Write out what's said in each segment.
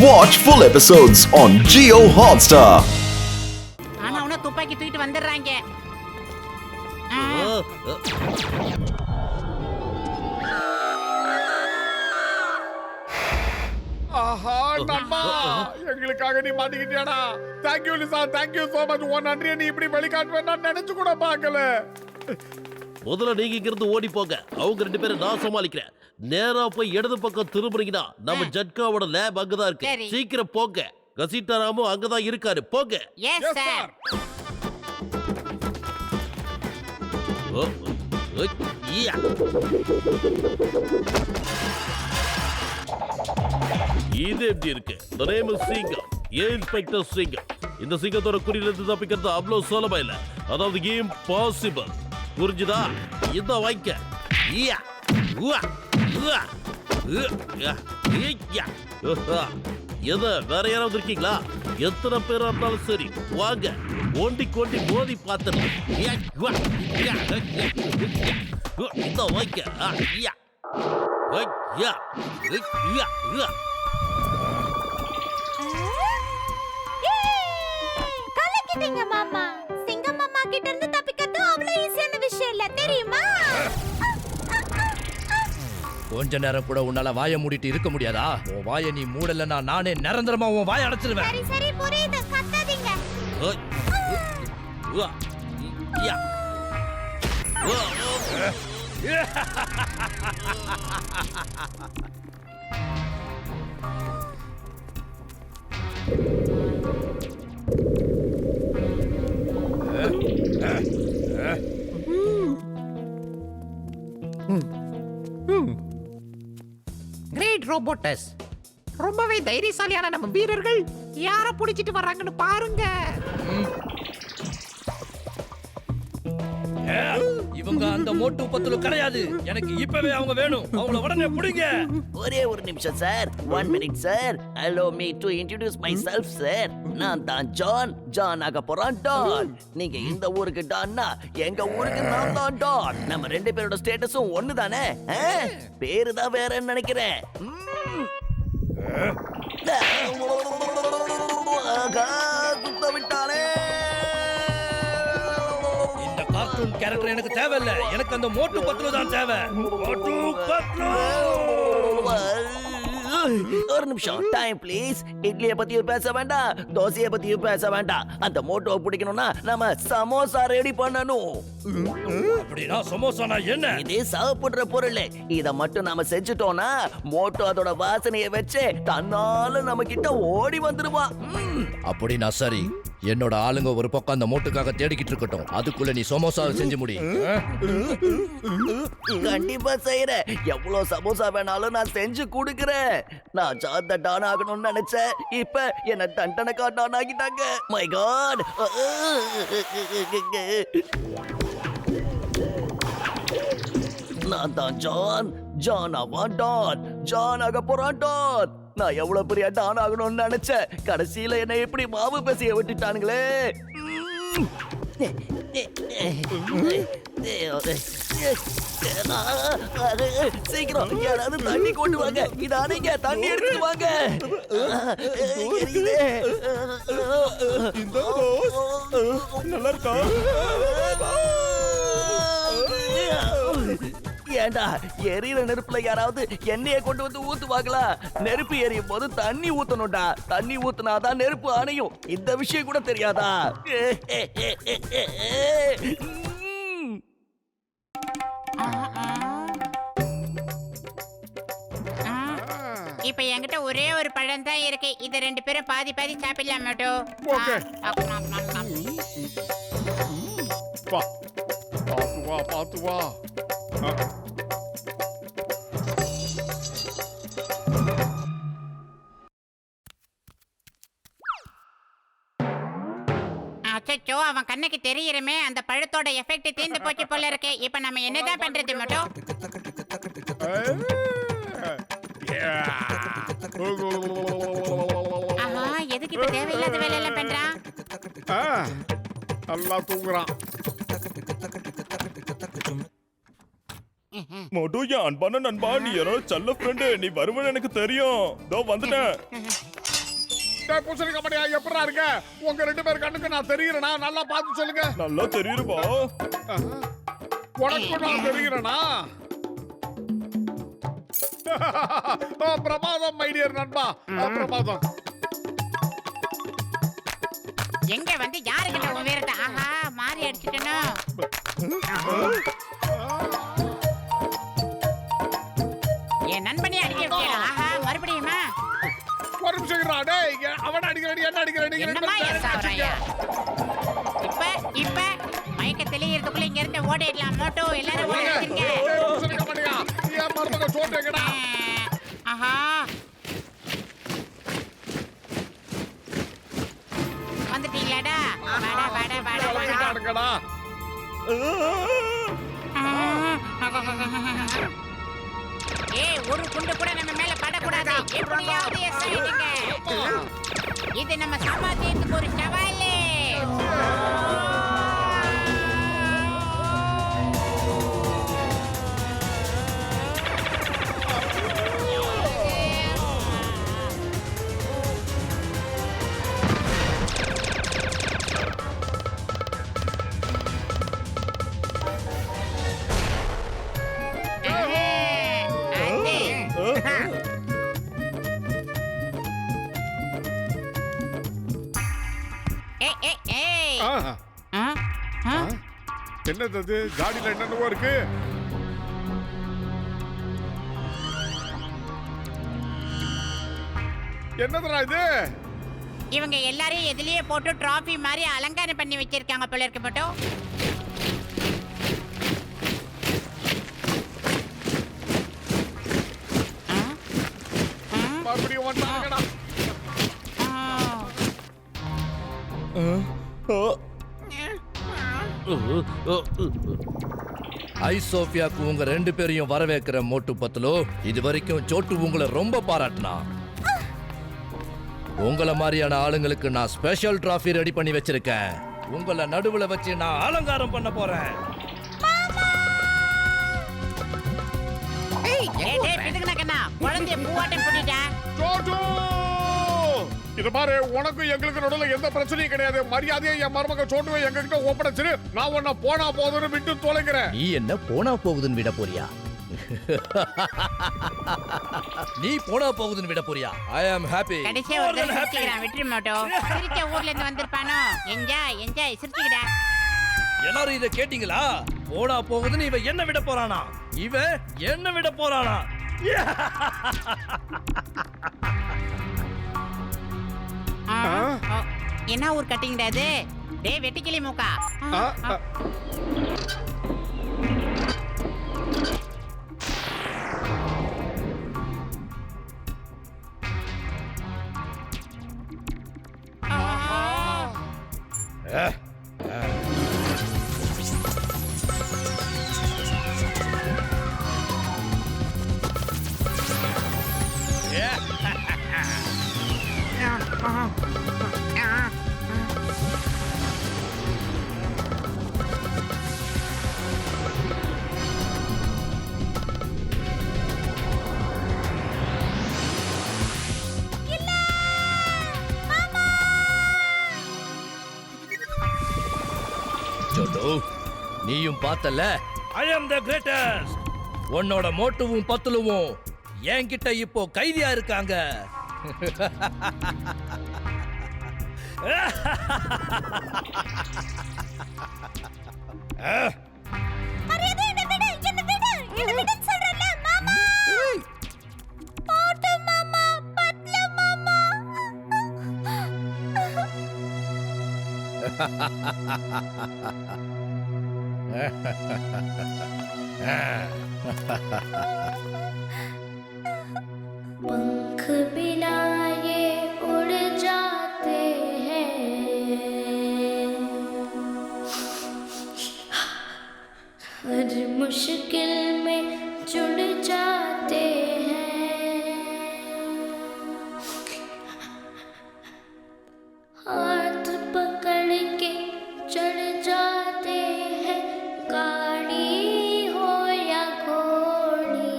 Watch full episodes on Jio Hotstar. ஆனா அவன துப்பாக்கி தூக்கிட்டு வந்துடுறாங்க. ஆஹா நண்பா, எங்களுக்காக நீ மாட்டிக்கிட்டியாடா. Thank you Lisa, thank you so much. உன் நன்றியை நீ இப்படி வெளிக்காட்டுவேன் நான் நினைச்சு கூட பார்க்கல. முதல்ல நீங்க இங்கிருந்து ஓடி போங்க. அவங்க ரெண்டு பேரும் நான் சமாளிக்கிறேன். நேரா போய் இடது பக்கம் திரும்புறீங்கன்னா நம்ம ஜட்காவோட லேப் அங்கதான் இருக்கு. சரி. சீக்கிரம் போங்க. கசிட்டாராமும் அங்கதான் இருக்காரு. போங்க. Yes sir. இது எப்படி இருக்கு? The name is சிங்கம். இன்ஸ்பெக்டர் சிங்கம். இந்த சிங்கத்தோட குறியிலிருந்து தப்பிக்கிறது அவ்வளவு சுலபம் இல்ல. அதாவது இம்பாசிபிள். புரிஞ்சுதா? இந்த வாய்க்க. எது வேற யாராவது இருக்கீங்களா? எத்தனை பேரா இருந்தாலும் சரி வாங்க. ஓண்டி கோண்டி மோதி பார்த்துட்டு இந்த வாய்க்க. கலக்கிட்டீங்க மாமா. சிங்கம் மாமா கிட்ட இருந்து தப்பிக்கிறது அவ்வளவு ஈஸியான விஷயம் இல்ல, தெரியுமா? கொஞ்ச நேரம் கூட உன்னால வாயை மூடிட்டு இருக்க முடியாதா? உன் வாயை நீ மூடலன்னா நானே நிரந்தரமா உன் வாயை அடைச்சிருவேன். சரி சரி புரியுது, கத்தாதீங்க. கிரேட் ரோபோட்டஸ். ரொம்பவே தைரியசாலியான நம்ம வீரர்கள் யார புடிச்சிட்டு வர்றாங்கன்னு பாருங்க. இவங்க அந்த மோட்டு பத்துல கிடையாது. எனக்கு இப்பவே அவங்க வேணும். அவங்கள உடனே புடிங்க. ஒரே ஒரு நிமிஷம் sir. 1 minute sir. Allow me to introduce myself sir. நான் தான் ஜான் ஆக போறான் டான். நீங்க இந்த ஊருக்கு டான்னா எங்க ஊருக்கு நான் தான் டான். நம்ம ரெண்டு பேரோட ஸ்டேட்டஸும் ஒண்ணு தானே? பேரு தான் வேறன்னு நினைக்கிறேன். குத்த விட்டானே. இந்த கார்ட்டூன் கேரக்டர் எனக்கு தேவையில்லை. எனக்கு அந்த மோட்டு பத்துல தான் தேவை. மோட்டு பத்லு. ஒரு நிமிஷம் டைம் ப்ளீஸ். இட்லியை பத்தியும் பேச வேண்டாம், தோசையை பத்தியும் பேச வேண்டாம். அந்த மோட்டோவை பிடிக்கணும்னா நம்ம சமோசா ரெடி பண்ணணும். அப்படின்னா சமோசானா என்ன? இதே சாப்பிடுற பொருள். இத மட்டும் நாம செஞ்சுட்டோம்னா மோட்டோ அதோட வாசனையை வச்சு தன்னால நம்ம கிட்ட ஓடி வந்துருவான். அப்படின்னா சரி. என்னோட ஆளுங்க ஒரு பக்கம் அந்த மோட்டுக்காக தேடிக்கிட்டு இருக்கட்டும். அதுக்குள்ள நீ சமோசா செஞ்சு முடி. கண்டிப்பா செய்யறேன். எவ்வளவு சமோசா வேணாலும் நான் செஞ்சு கொடுக்கிறேன். நான் சாந்த டான் ஆகணும்னு நினைச்சேன். இப்ப என்ன தண்டனக்கா டான் ஆகிட்டாங்க. My god. நான் தான் ஜான் ஆவான் டான். ஜான் ஆக போறான் டான். நான் எவ்வளவு பெரிய டான் ஆகணும்னு நினைச்சேன். கடைசியில என்ன எப்படி மாவு பேசிய விட்டுட்டானுங்களே. சீக்கிரம் யாராவது தண்ணி கொண்டு வாங்க. இதானீங்க, தண்ணி எடுத்துட்டு வாங்க. நல்லா இருக்கா? ஏண்டா எரியிற நெருப்புல யாராவது எண்ணெயை கொண்டு வந்து ஊத்துவாங்களா? நெருப்பு எரியும் போது தண்ணி ஊத்தணும்டா. தண்ணி ஊத்துனாதான் நெருப்பு அணையும். இந்த விஷயம் கூட தெரியாதா? இப்ப என்கிட்ட ஒரே ஒரு பழம் தான் இருக்கு. இத ரெண்டு பேரும் பாதி பாதி சாப்பிடலாம் மோட்டோ. ஓகே. வா பாத்து வா. அச்சோ, அவன் கண்ணுக்கு தெரியுறமே. அந்த பழத்தோட எஃபெக்ட் தீர்ந்து போச்சு போல இருக்கு. இப்ப நம்ம என்னதான் பண்றது மோட்டோ? ஆமா, எதுக்கு இப்ப தேவையில்லாத வேலை எல்லாம் பண்றான்? நல்லா தூங்குறான். மோட்டு, என் அன்பான நண்பா, நீ என்னோட செல்ல ஃப்ரெண்டு. நீ வருவன்னு எனக்கு தெரியும். இதோ வந்துட்டேன். டேய் பூசணிக்காய் மண்டையா எப்படிடா இருக்க? உங்க 2 பேர் கண்ணுக்கு நான் தெரியுறேனா? நல்லா பார்த்து சொல்லுங்க. நல்லா தெரியுமா? உனக்கு நான் தெரியுறேனா? பிரமாதம் மை டியர் நண்பா, பிரமாதம். எங்க வந்து யாருக்கிட்ட உன் வீரத்தை? ஆஹா, மாறி அடிச்சிட்டனோ. என் நண்பனே அடிக்க விட்டியா? ஆஹா, மறுபடியுமா? ஒரு நிமிஷம் இருடா. டேய் அவன அடிக்கிறடி, என்ன அடிக்கிறடி? என்னம்மா ஏசாவறாயா? இப்ப மயக்க தெளியறதுக்குள்ள இங்க இருந்து ஓடிடலாம். மோட்டோ எல்லாரும் ஓடிடுங்க. டேய் பூசணிக்காய் மண்டையா, ஏன் மருமக சோட்டேங்கடா? ஆஹா, வந்துட்டீங்களாடா? வாடா. அடங்கடா. ஏய், ஒரு குண்டு கூட நம்ம மேல படக்கூடாது. எப்படியாவது எஸ் ஆயிடுங்க. இது நம்ம சமாதானத்துக்கு ஒரு சவாலே. என்னது அது? காடியில என்னென்னவோ இருக்கு. என்னதுடா இது? இவங்க எல்லாரையும் எதுலயே போட்டு டிராஃபி மாதிரி அலங்காரம் பண்ணி வச்சிருக்காங்க போல இருக்கு. மட்டும் மறுபடியும் வந்தாங்கடா. ஐசோபியாக்கு உங்க 2 பேரையும் வரவேற்கிற மோட்டு பத்துலோ. இது வரைக்கும் சோட்டு உங்களை ரொம்ப பாராட்டினா. உங்கள மாதிரியான ஆளுங்களுக்கு நான் ஸ்பெஷல் டிராஃபி ரெடி பண்ணி வச்சிருக்கேன். உங்களை நடுவுல வச்சு நான் அலங்காரம் பண்ண போறேன். குழந்தைய பூவாட்டம் போட்டுட்டா. இது பாரு, உனக்கும் எங்களுக்கு நடுவில் எந்த பிரச்சனையும் கிடையாது. மரியாதையை என் மருமக சோட்டுவை எங்க கிட்ட ஒப்படைச்சிரு. நான் உன்னை போனா போதுன்னு விட்டு தொலைக்கிறேன். நீ என்ன போனா போகுதுன்னு விட போறியா? நீ போனா போகுதுன்னு விட போறியா? ஐ அம் ஹாப்பி. கடைசியா ஒரு தடவை சிரிச்சுக்கிறான். விட்டுரு மோட்டோ. சிரிச்ச ஊர்ல இருந்து வந்திருப்பானோ. என்ஜாய் சிரிச்சுக்கிட. எல்லாரும் இத கேட்டீங்களா? போனா போகுதுன்னு இவன் என்ன விட போறானா? இவன் என்ன விட போறானா? என்ன ஊர் கட்டிங்கடா அது? டேய் வெட்டிக்கிளி மூக்கா. நீயும் பார்த்தல, ஐ அம் தி கிரேட்டஸ்ட். உன்னோட மோட்டுவும் பத்துலுவும் என்கிட்ட இப்போ கைதியா இருக்காங்க. पंख बिना ये उड़ जाते हैं, हर मुश्किल में जुड़ जाते हैं, हाथ पकड़ के चढ़ जाते हैं, गाड़ी हो या घोड़ी।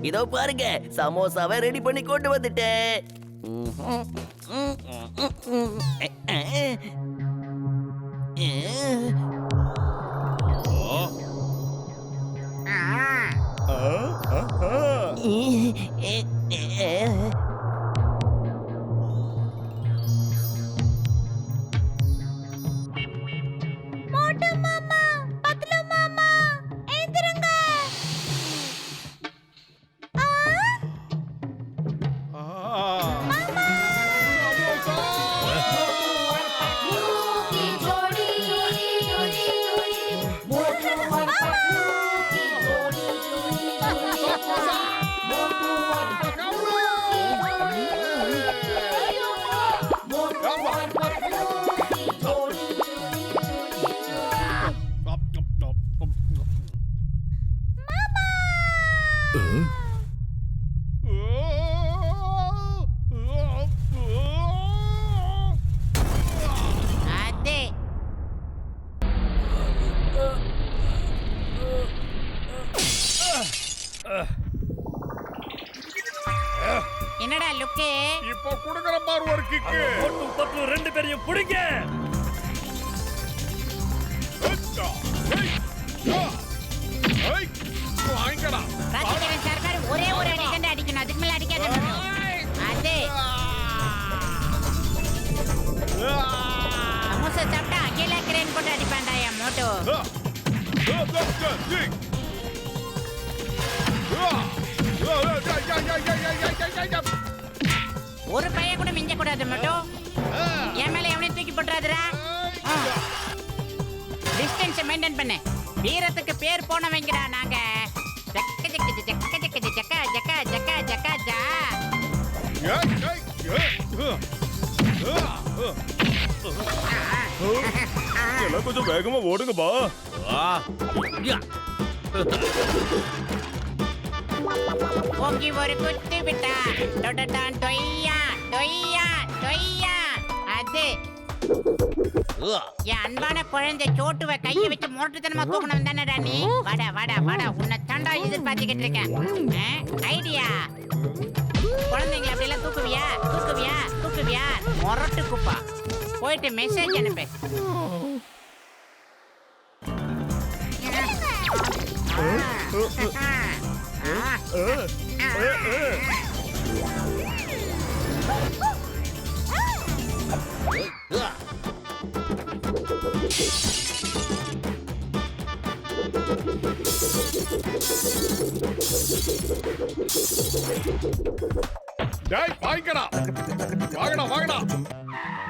இதோ பாருங்க சமோசாவை ரெடி பண்ணி கொண்டு வந்துட்டேன். மோட்டு மாமா, பத்லு மாமா, எந்திருங்க. की जोड़ी मोटू और पतलू की जोड़ी मोटू और पतलू की जोड़ी அதே என்னடா லுக்கு? இப்போ குடுக்குற பாரு ஒரு கிக்கு. மோட்டு பத்து ரெண்டு பேரையும் பிடிங்க. வாங்கிக்கடா. ராஜகிரண் சர்க்கார் ஒரே ஒரு அடி கண்டு அடிக்கணும், அதுக்கு மேல அடிக்காத. அதே சமோசா சாப்பிட்டா அகேலா கிரேன் போட்டு அடிப்பான்டா என் மோட்டோ. ஒரு பையன் கூட மிஞ்ச கூடாது மோட்டோ. என் மேல எவனையும் தூக்கி போட்டுறாதுடா. டிஸ்டன்ஸ் மெயின்டைன் பண்ணு. வீரத்துக்கு பேர் போனவங்கடா நாங்க. ஜக்க ஜக்க ஜக்க ஜக்க ஜக்க ஜக்க ஜக்க ஜக்க ஜா. எல்லாம் கொஞ்சம் வேகமா ஓடுங்கப்பா. ஓங்கி ஒரு குத்து விட்டா டொடடான் டொய்யா டொய்யா டொய்யா. அது என் அன்பான குழந்தை சோட்டுவ கையை வச்சு முரட்டுத்தனமா தூக்கணும் தானடா நீ? வாடா வாடா வாடா, உன்னை தாண்டா எதிர்பார்த்துக்கிட்டு இருக்கேன். ஐடியா குழந்தைங்களை அப்படியெல்லாம் தூக்குவியா தூக்குவியா தூக்குவியா? முரட்டு குப்பா. போயிட்டு மெசேஜ் அனுப்பு. டேய் வாங்கிக்கடா. வாங்கடா வாங்கடா.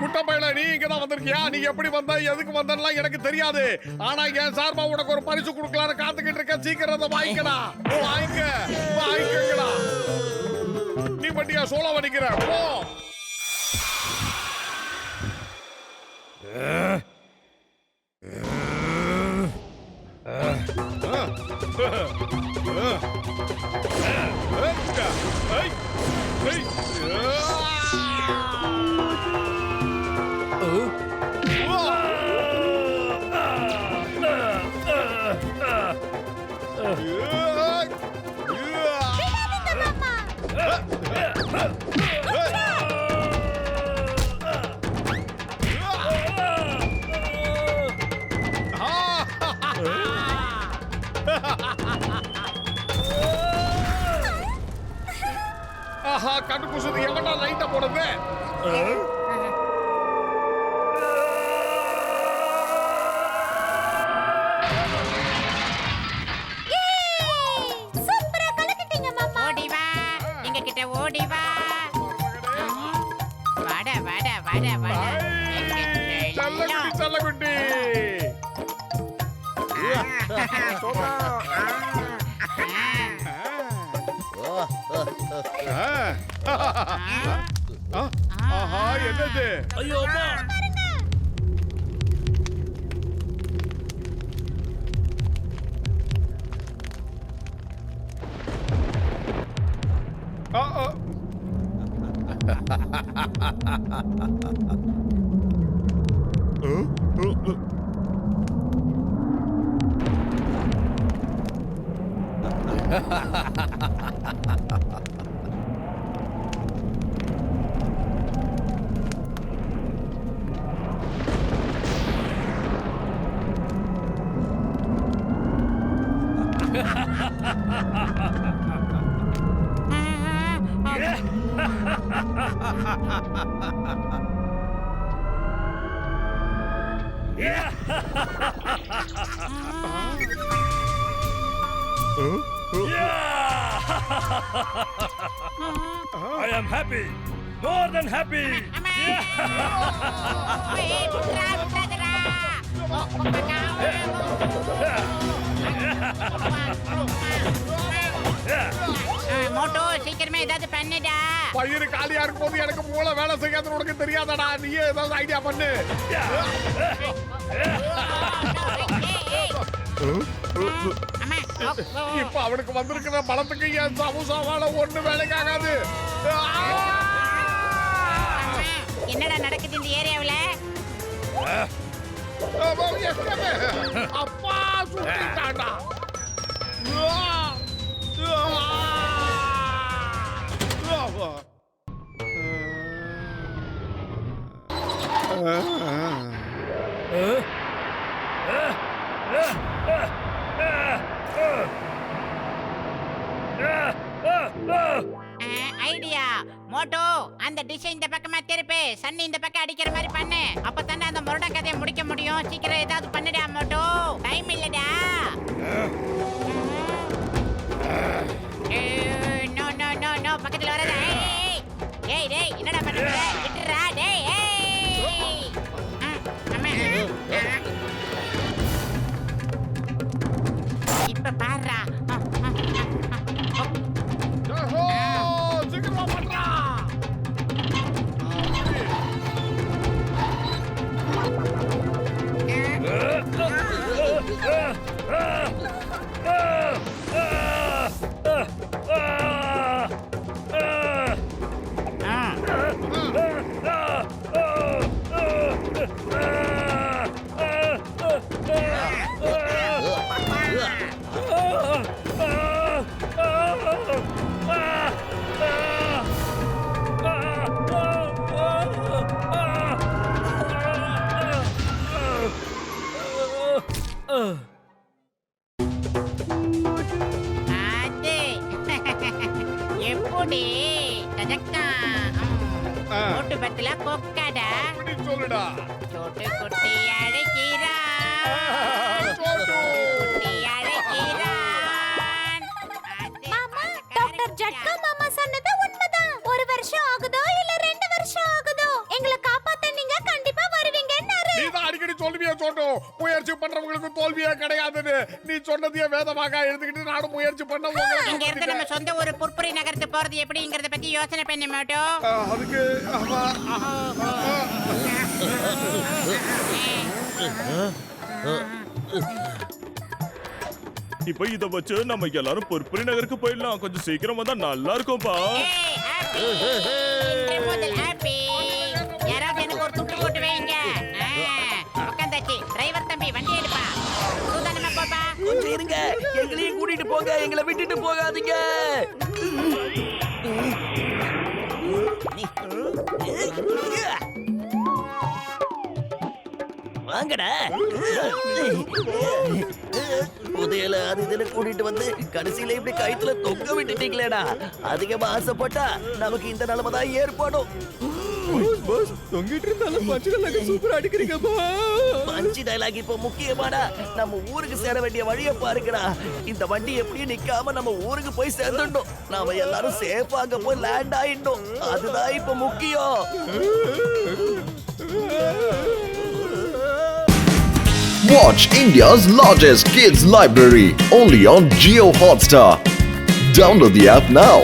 குட்ட பையல நீ இங்கதான் வந்திருக்கியா? நீ எப்படி வந்த எதுக்கு வந்தலாம் எனக்கு தெரியாது. ஆனா என் சார்பா உனக்கு ஒரு பரிசு கொடுக்கலான்னு காத்துக்கிட்டு இருக்க. சீக்கிரம் அதை வாங்கிக்கடா. வாங்கிக்க வாங்கிக்கடா. நீ பட்டியா சோளம் வடிக்கிற போ. ஆஹா கண்டு குசுது. எவனா லைட்டா போடுது? சூப்பரா கலக்கிட்டீங்க மாமா. ஓடி வா, எங்க கிட்ட ஓடி வா. வாடா வாடா வாடா வாடா. எங்க செல்லம். செல்லகுட்டி ஆஹா என்னது? ஐயோ அம்மா. I am happy. More than happy. அம்மா. ஏய், விட்றா, விட்றாதடா. மோட்டோ சீக்கிரமே ஏதாவது பண்ணுடா. பயிறு காலியா இருக்கும் போது எனக்கு மூளை வேலை செய்யாதுன்னு உனக்கு தெரியாதடா. நீயே ஏதாவது ஐடியா பண்ணு. அம்மா, இப்ப அவனுக்கு வந்திருக்கிற பலத்துக்கு என் சமுசாவால ஒண்ணு வேலைக்காகாது. என்னடா நடக்குது இந்த ஏரியாவுல? அப்பா சுட்டிட்டாடா. ஐடியா மோட்டோ, அந்த டிஷ் இந்த பக்கமா திருப்பு, சன்னி இந்த பக்கம் அடிக்கிற மாதிரி பண்ணு. அப்பதானே அந்த முரட கதையை முடிக்க முடியும். சீக்கிரம் ஏதாவது பண்ணுடா மோட்டோ, டைம் இல்லடா. நோ நோ நோ நோ, பக்கத்துல வராத. ஏய் டேய், என்னடா பண்ற? விட்டுறா டேய். ஏய் அம்மா. இப்ப பாருடா. சீக்கிரமா பண்றா. எப்படி தஜக்கா மோட்டு பத்துல கொக்கடா இப்படி சொல்லுடா. சோட்டு குட்டி அழைக்கிறா சோட்டு. குட்டி அழைக்கிறான். மாமா, டாக்டர் ஜட்கா மாமா சொன்னது உண்மைதான். 1 வருஷம் ஆகுதோ இல்ல 2 வருஷம் ஆகுதோ, எங்களை காப்பாத்த நீங்க கண்டிப்பா வருவீங்கன்னாரு. நீதான் அடிக்கடி சொல்லுவியா சோட்டு, முயற்சி பண்றவங்களுக்கு தோல்வியே கிடையாதுன்னு. நீ சொன்னதையே வேதமாக எழுதுகிட்டு நானும் முயற்சி பண்ண இங்க இருந்து நம்ம சொந்த ஒரு புற்புரி நகரத்து போறது எப்படிங்கறத பத்தி யோசனை பண்ணி மோட்டோ. அதுக்கு ஆமா. இப்ப இத வச்சு நம்ம எல்லாரும் பொற்புரி நகருக்கு போயிடலாம். கொஞ்சம் சீக்கிரம் வந்தா நல்லா இருக்கும்பா. ஏய் ஹாப்பி, இன்று முதல் ஹாப்பி. யாராவது எனக்கு ஒரு துட்டு போட்டு வைங்க. உட்காந்தாச்சு. டிரைவர் தம்பி வண்டி எடுப்பா. சூதானமா போப்பா. கொஞ்சம் இருங்க, எங்களையும் கூட்டிட்டு போங்க, எங்களை விட்டுட்டு போகாதீங்க. வாங்கடா. புதையல அது இதுன்னு கூட்டிட்டு வந்து கடைசியில இப்படி கயித்துல தொங்க விட்டுட்டீங்களேடா. அதிகமா ஆசைப்பட்டா நமக்கு இந்த நிலைமை தான் ஏற்படும். பஞ்சு டயலாக் இப்ப முக்கியமாடா. நம்ம ஊருக்கு சேர வேண்டிய வழியை பாருங்கடா. இந்த வண்டி எப்படியும் நிக்காம நம்ம ஊருக்கு போய் சேர்ந்துடணும். நாம எல்லாரும் சேஃபா அங்க போய் லேண்ட் ஆயிடணும். அதுதான் இப்ப முக்கியம். Watch India's largest kids library only on Jio Hotstar. Download the app now.